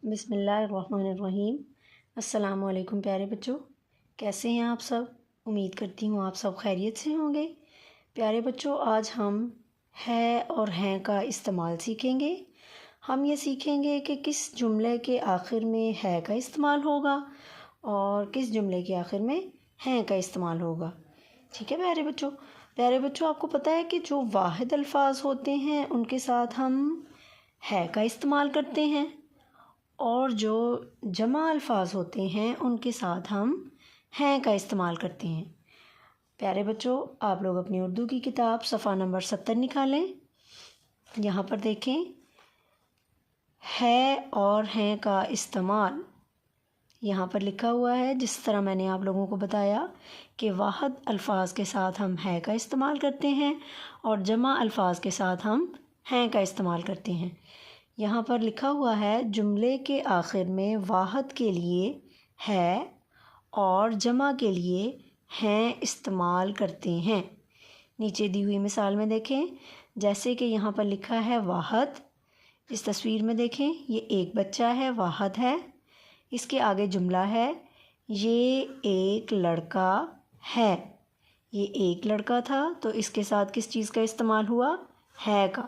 بسم اللہ الرحمن الرحیم۔ السلام علیکم پیارے بچوں، کیسے ہیں آپ سب؟ امید کرتی ہوں آپ سب خیریت سے ہوں گے۔ پیارے بچوں، آج ہم ہے اور ہیں کا استعمال سیکھیں گے۔ ہم یہ سیکھیں گے کہ کس جملے کے آخر میں ہے کا استعمال ہوگا اور کس جملے کے آخر میں ہیں کا استعمال ہوگا۔ ٹھیک ہے پیارے بچوں، آپ کو پتہ ہے کہ جو واحد الفاظ ہوتے ہیں ان کے ساتھ ہم ہے کا استعمال کرتے ہیں، اور جو جمع الفاظ ہوتے ہیں ان کے ساتھ ہم ہیں کا استعمال کرتے ہیں۔ پیارے بچوں، آپ لوگ اپنی اردو کی کتاب صفحہ نمبر 70 نکالیں۔ یہاں پر دیکھیں، ہے اور ہیں کا استعمال یہاں پر لکھا ہوا ہے۔ جس طرح میں نے آپ لوگوں کو بتایا کہ واحد الفاظ کے ساتھ ہم ہے کا استعمال کرتے ہیں اور جمع الفاظ کے ساتھ ہم ہیں کا استعمال کرتے ہیں۔ یہاں پر لکھا ہوا ہے جملے کے آخر میں واحد کے لیے ہے اور جمع کے لیے ہیں استعمال کرتے ہیں۔ نیچے دی ہوئی مثال میں دیکھیں، جیسے کہ یہاں پر لکھا ہے واحد۔ اس تصویر میں دیکھیں، یہ ایک بچہ ہے، واحد ہے۔ اس کے آگے جملہ ہے، یہ ایک لڑکا ہے۔ یہ ایک لڑکا تھا تو اس کے ساتھ کس چیز کا استعمال ہوا؟ ہے کا۔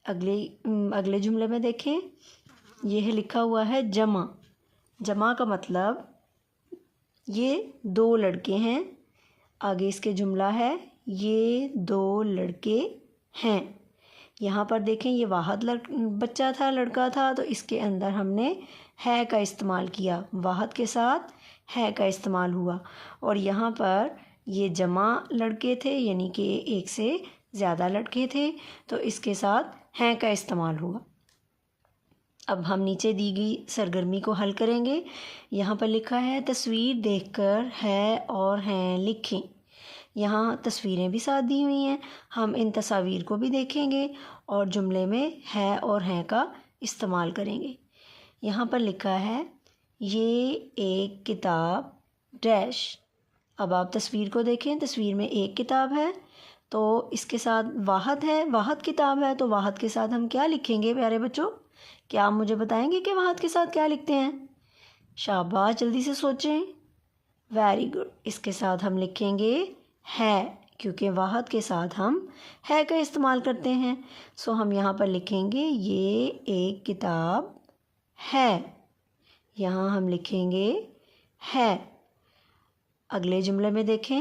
اگلے جملے میں دیکھیں، یہ لکھا ہوا ہے جمع۔ جمع کا مطلب یہ دو لڑکے ہیں۔ آگے اس کے جملہ ہے، یہ دو لڑکے ہیں۔ یہاں پر دیکھیں، یہ واحد بچہ تھا، لڑکا تھا، تو اس کے اندر ہم نے ہے کا استعمال کیا۔ واحد کے ساتھ ہے کا استعمال ہوا، اور یہاں پر یہ جمع لڑکے تھے، یعنی کہ ایک سے زیادہ لڑکے تھے، تو اس کے ساتھ ہیں کا استعمال ہوا۔ اب ہم نیچے دی گئی سرگرمی کو حل کریں گے۔ یہاں پر لکھا ہے، تصویر دیکھ کر ہے اور ہیں لکھیں۔ یہاں تصویریں بھی ساتھ دی ہوئی ہیں، ہم ان تصاویر کو بھی دیکھیں گے اور جملے میں ہے اور ہیں کا استعمال کریں گے۔ یہاں پر لکھا ہے، یہ ایک کتاب ڈیش۔ اب آپ تصویر کو دیکھیں، تصویر میں ایک کتاب ہے تو اس کے ساتھ واحد ہے، واحد کتاب ہے، تو واحد کے ساتھ ہم کیا لکھیں گے پیارے بچوں؟ کیا آپ مجھے بتائیں گے کہ واحد کے ساتھ کیا لکھتے ہیں؟ شاباش، جلدی سے سوچیں۔ ویری گڈ، اس کے ساتھ ہم لکھیں گے ہے، کیونکہ واحد کے ساتھ ہم ہے کا استعمال کرتے ہیں۔ سو ہم یہاں پر لکھیں گے، یہ ایک کتاب ہے۔ یہاں ہم لکھیں گے ہے۔ اگلے جملے میں دیکھیں،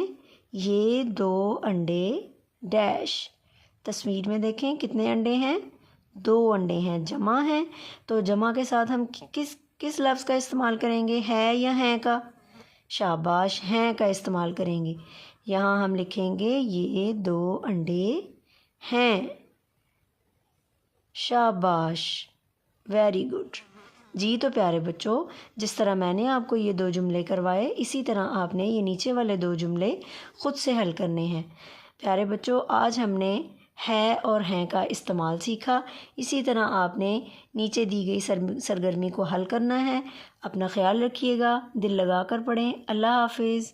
یہ دو انڈے ڈیش۔ تصویر میں دیکھیں، کتنے انڈے ہیں؟ دو انڈے ہیں، جمع ہیں، تو جمع کے ساتھ ہم کس لفظ کا استعمال کریں گے؟ ہے یا ہیں کا؟ شاباش، ہیں کا استعمال کریں گے۔ یہاں ہم لکھیں گے، یہ دو انڈے ہیں۔ شاباش، ویری گڈ۔ جی تو پیارے بچوں، جس طرح میں نے آپ کو یہ دو جملے کروائے، اسی طرح آپ نے یہ نیچے والے دو جملے خود سے حل کرنے ہیں۔ پیارے بچوں، آج ہم نے ہے اور ہیں کا استعمال سیکھا۔ اسی طرح آپ نے نیچے دی گئی سرگرمی کو حل کرنا ہے۔ اپنا خیال رکھیے گا، دل لگا کر پڑھیں۔ اللہ حافظ۔